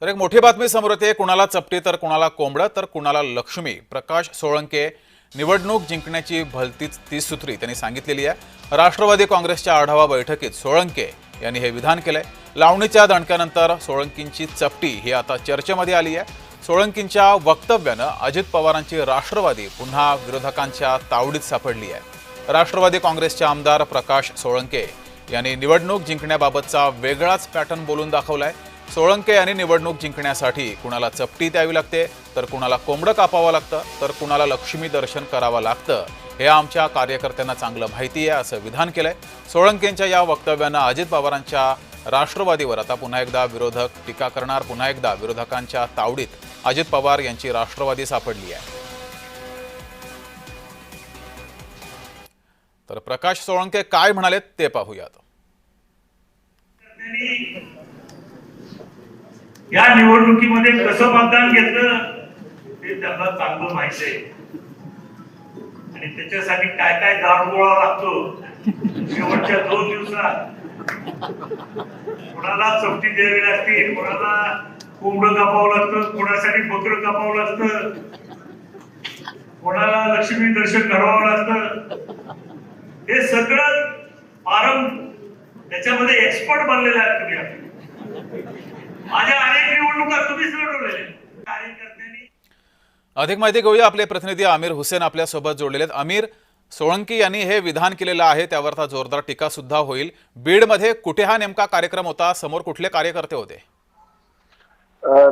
तर एक मोठी बातमी समोर येते। कुणाला चपटी तर कुणाला कोंबडं तर कुणाला लक्ष्मी। प्रकाश सोळंके निवडणूक जिंकण्याची भलतीच 30 सूत्री त्यांनी सांगितलेली आहे। राष्ट्रवादी काँग्रेसच्या आढावा बैठकीत सोळंके यांनी हे विधान केलंय। लावणीच्या दणक्यानंतर सोळंकींची चपटी ही आता चर्चेमध्ये आली आहे। सोळंकींच्या वक्तव्यानं अजित पवारांची राष्ट्रवादी पुन्हा विरोधकांच्या तावडीत सापडली आहे। राष्ट्रवादी काँग्रेसचे आमदार प्रकाश सोळंके यांनी निवडणूक जिंकण्याबाबतचा वेगळाच पॅटर्न बोलून दाखवलाय। सोळंके यांनी निवडणूक जिंकण्यासाठी कुणाला चपटी द्यावी लागते तर कुणाला कोंबडं कापावं लागतं तर कुणाला लक्ष्मी दर्शन करावं लागतं हे आमच्या कार्यकर्त्यांना चांगलं माहिती आहे असं विधान केलंय। सोळंकेंच्या या वक्तव्यानं अजित पवारांच्या राष्ट्रवादीवर आता पुन्हा एकदा विरोधक टीका करणार। पुन्हा एकदा विरोधकांच्या तावडीत अजित पवार यांची राष्ट्रवादी सापडली आहे। तर प्रकाश सोळंके काय म्हणाले ते पाहूयात। या निवडणुकीमध्ये कसं मतदान घेतलं ते त्यांना चांगलं माहिती आहे आणि त्याच्यासाठी काय काय दारुगोळा लागतो शेवटच्या 2 दिवसात कोणाला चपटी द्यावी लागते, कोणाला कोंबडं कापावं लागतं, कोणासाठी बकरं कापावं लागतं, कोणाला लक्ष्मी दर्शन घडवावं लागतं, हे सगळं त्याच्यामध्ये एक्सपर्ट बनलेले आहेत तुम्ही। माझ्या अनेक निवडणुका तुम्हीच लढवलेल्या कार्यकर्त्यांनी। अधिक माहिती घेऊया, आपले प्रतिनिधी आमिर हुसेन आपल्या सोबत जोडलेले आहेत। आमिर, सोळंकी यांनी हे विधान केलेलं आहे, त्यावर आता जोरदार टीका सुद्धा होईल। बीडमध्ये कुठे हा नेमका कार्यक्रम होता, समोर कुठले कार्यकर्ते होते?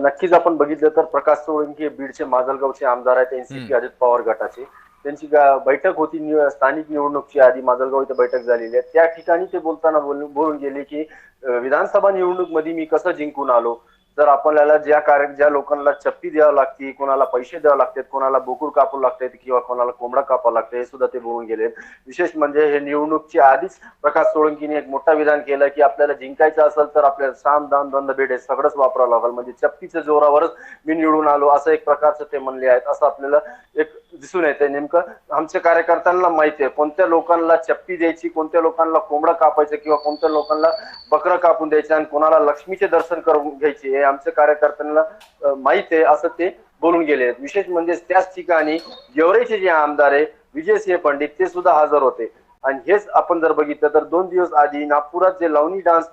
नक्कीच आपण बघितलं तर प्रकाश सोळंकी बीडचे माजलगावचे आमदार आहेत, एनसीपी अजित पवार गटाचे। त्यांची बैठक होती स्थानिक निवडणुकीची आधी माजलगाव इथे बैठक झालेली आहे। त्या ठिकाणी ते बोलताना बोलून गेले की विधानसभा निवडणूक मध्ये मी कसं जिंकून आलो, जर आपल्याला ज्या लोकांना चपटी द्यावं लागते, कोणाला पैसे द्यावे लागतात, कोणाला बोकूड कापू लागतात किंवा कोणाला कोंबडा कापावं लागतं हे सुद्धा ते बोलून गेले। विशेष म्हणजे हे निवडणुकीची आधीच प्रकाश सोळंकीने एक मोठा विधान केलं की आपल्याला जिंकायचं असेल तर आपल्याला साम दाम दंड भेट हे सगळंच वापरावं लागेल, म्हणजे चपटीच्या जोरावरच मी निवडून आलो असं एक प्रकारचं ते म्हणले आहेत। असं आपल्याला एक दिसून येते। नेमकं आमच्या कार्यकर्त्यांना माहिती आहे कोणत्या लोकांना चपटी द्यायची, कोणत्या लोकांना कोंबडा कापायचं किंवा कोणत्या लोकांना बकरं कापून द्यायचं आणि कोणाला लक्ष्मीचे दर्शन करून घ्यायचे हे आमच्या कार्यकर्त्यांना माहित आहे असं ते बोलून गेले। विशेष म्हणजे त्याच ठिकाणी गेवराईचे जे आमदार आहे विजयसिंह पंडित ते सुद्धा हजर होते। आणि हेच आपण जर बघितलं तर 2 दिवस आधी नागपुरात जे लावणी डान्स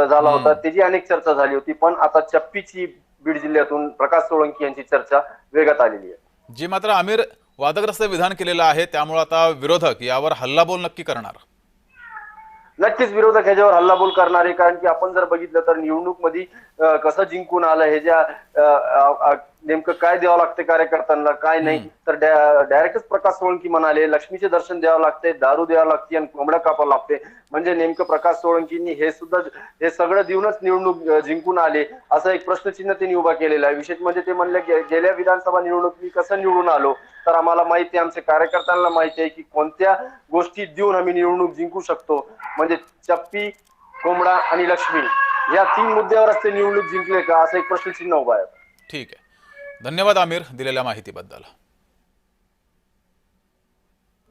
झाला होता त्याची अनेक चर्चा झाली होती, पण आता चप्पीची बीड जिल्ह्यातून प्रकाश सोळंकी यांची चर्चा वेगात आलेली आहे। जी, मात्र आमिर, वादग्रस्त विधान केलेलं आहे त्यामुळे आता विरोधक यावर हल्लाबोल नक्की करणार। नक्कीच विरोधक ह्याच्यावर हल्लाबोल करणार आहे, कारण की आपण जर बघितलं तर निवडणूक मध्ये कसं जिंकून आलं हे ज्या नेमकं काय द्यावं लागते कार्यकर्त्यांना काय नाही, तर डायरेक्टच प्रकाश सोळंकी म्हणाले लक्ष्मीचे दर्शन द्यावं लागते, दारू द्यावं लागते आणि कोंबडा कापावं लागते। म्हणजे नेमकं प्रकाश सोळंकींनी हे सगळं देऊनच निवडणूक जिंकून आले असं एक प्रश्नचिन्ह त्यांनी उभा केलेला आहे। विशेष म्हणजे ते म्हणले गेल्या विधानसभा निवडणुकीत कसं निवडून आलो, तर आम्हाला माहिती आहे, आमच्या कार्यकर्त्यांना माहिती आहे की कोणत्या गोष्टी देऊन आम्ही निवडणूक जिंकू शकतो, म्हणजे चप्पी, कोंबडा आणि लक्ष्मी या 3 मुद्द्यावरच ते निवडणूक जिंकले का असं एक प्रश्नचिन्ह उभा आहे। ठीक आहे, धन्यवाद आमिर दिलेल्या माहितीबद्दल।